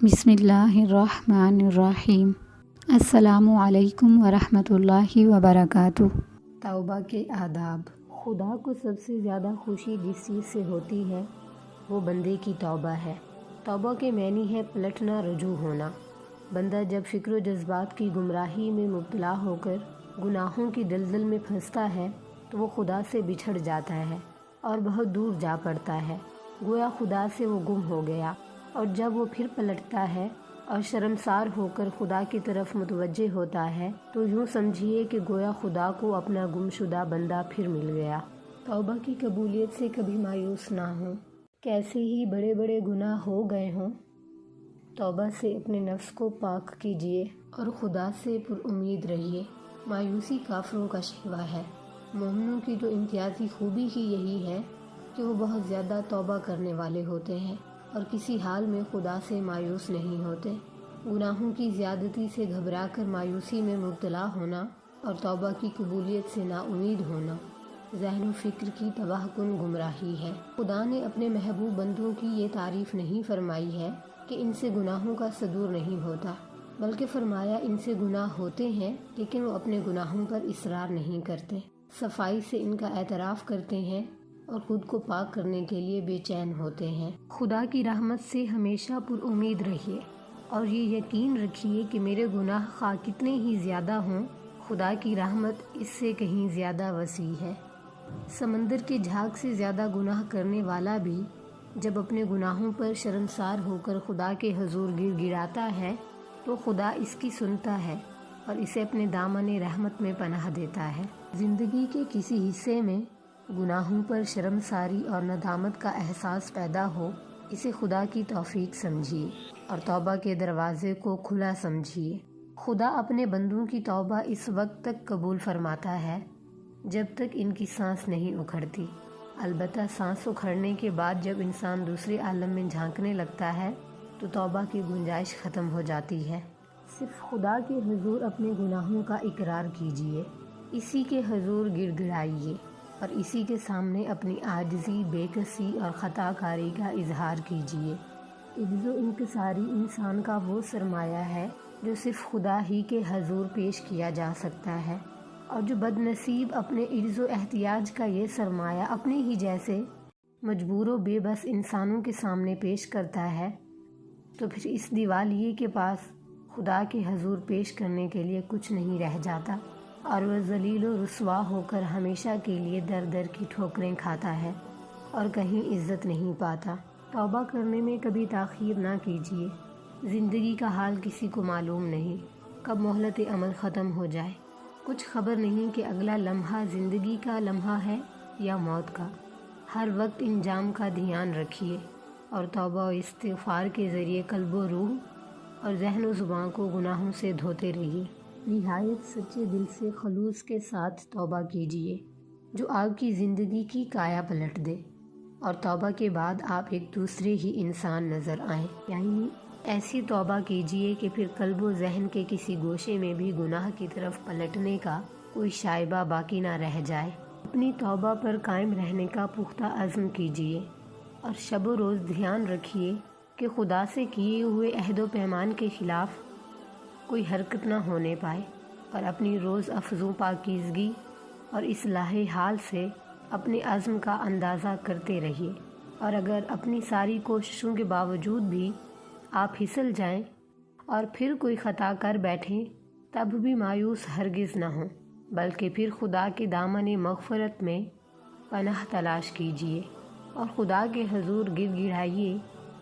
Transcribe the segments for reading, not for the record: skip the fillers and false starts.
बिस्मिल्लाहिर्रहमानिर्रहीम। अस्सलामु अलैकुम वरहमतुल्लाहि वबरकातुह। तौबा के आदाब। खुदा को सबसे ज़्यादा खुशी जिस चीज़ से होती है वो बंदे की तौबा है। तौबा के मानी है पलटना, रुजू होना। बंदा जब फ़िक्र व जज्बात की गुमराही में मुब्तला होकर गुनाहों की दलदल में फंसता है तो वो खुदा से बिछड़ जाता है और बहुत दूर जा पड़ता है, गोया खुदा से वो गुम हो गया। और जब वो फिर पलटता है और शर्मसार होकर खुदा की तरफ मुतवज्जे होता है तो यूँ समझिए कि गोया खुदा को अपना गुमशुदा बंदा फिर मिल गया। तौबा की कबूलियत से कभी मायूस ना हो, कैसे ही बड़े बड़े गुनाह हो गए हों। तौबा से अपने नफ्स को पाक कीजिए और खुदा से पुरुम्मीद रहिए। मायूसी काफिरों का शिवा है। मोमिनों की तो इम्तियाजी खूबी ही यही है कि वो बहुत ज़्यादा तौबा करने वाले होते हैं और किसी हाल में खुदा से मायूस नहीं होते। गुनाहों की ज़्यादती से घबराकर मायूसी में मुब्तला होना और तौबा की कबूलियत से नाउमीद होना ज़हन व फ़िक्र की तबाहकुन गुमराही है। खुदा ने अपने महबूब बंदों की ये तारीफ़ नहीं फरमाई है कि इनसे गुनाहों का सदूर नहीं होता, बल्कि फरमाया इनसे गुनाह होते हैं लेकिन वो अपने गुनाहों पर इसरार नहीं करते, सफाई से इनका एतराफ़ करते हैं और ख़ुद को पाक करने के लिए बेचैन होते हैं। खुदा की रहमत से हमेशा पुरुम्मीद रहिए और ये यकीन रखिए कि मेरे गुनाह खा कितने ही ज़्यादा हों, खुदा की रहमत इससे कहीं ज़्यादा वसी है। समंदर के झाग से ज़्यादा गुनाह करने वाला भी जब अपने गुनाहों पर शर्मसार होकर खुदा के हुजूर गिड़गिड़ाता है तो खुदा इसकी सुनता है और इसे अपने दामन रहमत में पनाह देता है। ज़िंदगी के किसी हिस्से में गुनाहों पर शर्मसारी और नदामत का एहसास पैदा हो, इसे खुदा की तौफीक समझिए और तौबा के दरवाज़े को खुला समझिए। खुदा अपने बंदों की तौबा इस वक्त तक कबूल फरमाता है जब तक इनकी सांस नहीं उखड़ती। अलबत्ता सांस उखड़ने के बाद जब इंसान दूसरे आलम में झांकने लगता है तो तौबा की गुंजाइश ख़त्म हो जाती है। सिर्फ खुदा के हुजूर अपने गुनाहों का इकरार कीजिए, इसी के हुजूर गिड़गिड़ाइए और इसी के सामने अपनी आजिज़ी, बेकसी और ख़ताकारी का इजहार कीजिए। इज्ज़ो इंकिसारी इंसान का वो सरमाया है जो सिर्फ़ खुदा ही के हुजूर पेश किया जा सकता है, और जो बदनसीब अपने इज्ज़ो एहतियाज का ये सरमाया अपने ही जैसे मजबूर व बेबस इंसानों के सामने पेश करता है तो फिर इस दिवालिये के पास खुदा के हुजूर पेश करने के लिए कुछ नहीं रह जाता और वह ज़लील व रुस्वा होकर हमेशा के लिए दर दर की ठोकरें खाता है और कहीं इज़्ज़त नहीं पाता। तौबा करने में कभी ताख़ीर ना कीजिए। ज़िंदगी का हाल किसी को मालूम नहीं, कब मोहलत अमल ख़त्म हो जाए। कुछ खबर नहीं कि अगला लम्हा ज़िंदगी का लम्हा है या मौत का। हर वक्त इंजाम का ध्यान रखिए और तौबा व इस्तिग़फ़ार के ज़रिए क़ल्ब व रूह और ज़हन व ज़ुबान को गुनाहों से धोते रहिए। निहायत सच्चे दिल से खलूस के साथ तौबा कीजिए जो आपकी ज़िंदगी की काया पलट दे और तौबा के बाद आप एक दूसरे ही इंसान नज़र आएँ। यानी ऐसी तौबा कीजिए कि फिर क़ल्ब व ज़हन के किसी गोशे में भी गुनाह की तरफ पलटने का कोई शाइबा बाकी ना रह जाए। अपनी तौबा पर कायम रहने का पुख्ता अज़्म कीजिए और शब व रोज़ ध्यान रखिए कि खुदा से किए हुए अहद व पैमान के ख़िलाफ़ कोई हरकत ना होने पाए और अपनी रोज़ अफ़ज़ों पाकीज़गी और इस्लाहे हाल से अपने अज़्म का अंदाज़ा करते रहिए। और अगर अपनी सारी कोशिशों के बावजूद भी आप फिसल जाएं और फिर कोई ख़ता कर बैठें तब भी मायूस हरगिज़ ना हों, बल्कि फिर खुदा के दामन मग़फ़रत में पनाह तलाश कीजिए और खुदा के हुजूर गिड़गिड़ाइए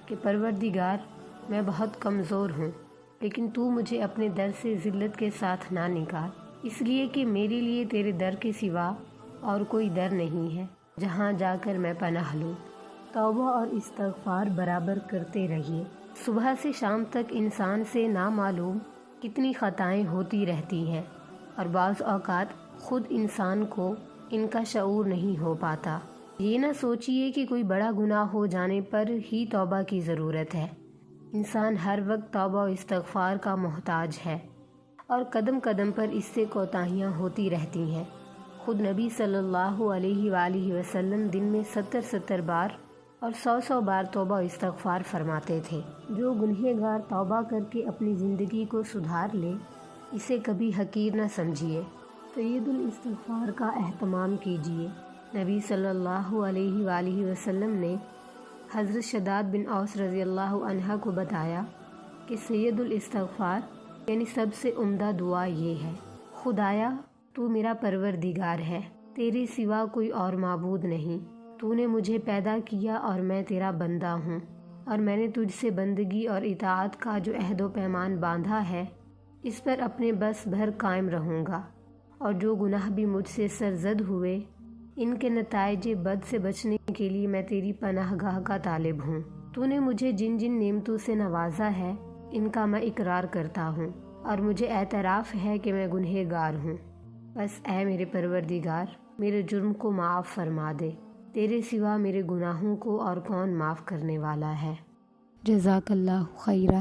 कि परवरदिगार, मैं बहुत कमज़ोर हूँ, लेकिन तू मुझे अपने दर से ज़िल्लत के साथ ना निकाल, इसलिए कि मेरे लिए तेरे दर के सिवा और कोई दर नहीं है जहाँ जाकर मैं पनाह लूँ। तौबा और इस्तिग़फ़ार बराबर करते रहिए। सुबह से शाम तक इंसान से नामालूम कितनी ख़ताएँ होती रहती हैं और बाज़ औक़ात ख़ुद इंसान को इनका शऊर नहीं हो पाता। ये ना सोचिए कि कोई बड़ा गुनाह हो जाने पर ही तौबा की ज़रूरत है। इंसान हर वक्त तौबा व इस्तिग़फ़ार का मोहताज है और कदम कदम पर इससे कोताहियाँ होती रहती हैं। खुद नबी सल्लल्लाहु अलैहि वसल्लम दिन में 70 बार اور 100 بار توبہ و استغفار فرماتے تھے۔ جو گنہگار توبہ کر کے اپنی زندگی کو سدھار لے، اسے کبھی حقیر نہ سمجھیے۔ سید الاستغفار کا اہتمام کیجیے۔ نبی صلی اللہ علیہ وآلہ وسلم نے حضرت شداد بن اوس رضی اللہ عنہ کو بتایا کہ سید الاستغفار یعنی سب سے عمدہ دعا یہ ہے: خدایا تو میرا پروردگار ہے، تیرے سوا کوئی اور معبود نہیں، تو نے مجھے پیدا کیا اور میں تیرا بندہ ہوں، اور میں نے تجھ سے بندگی اور اطاعت کا جو عہد و پیمان باندھا ہے اس پر اپنے بس بھر قائم رہوں گا، اور جو گناہ بھی مجھ سے سرزد ہوئے ان کے نتائج بد سے بچنے کے لیے میں تیری پناہ گاہ کا طالب ہوں۔ تو نے مجھے جن جن نعمتوں سے نوازا ہے ان کا میں اقرار کرتا ہوں، اور مجھے اعتراف ہے کہ میں گنہگار ہوں۔ بس اے میرے پروردگار، میرے جرم کو معاف فرما دے، تیرے سوا میرے گناہوں کو اور کون معاف کرنے والا ہے۔ جزاک اللہ خیرہ۔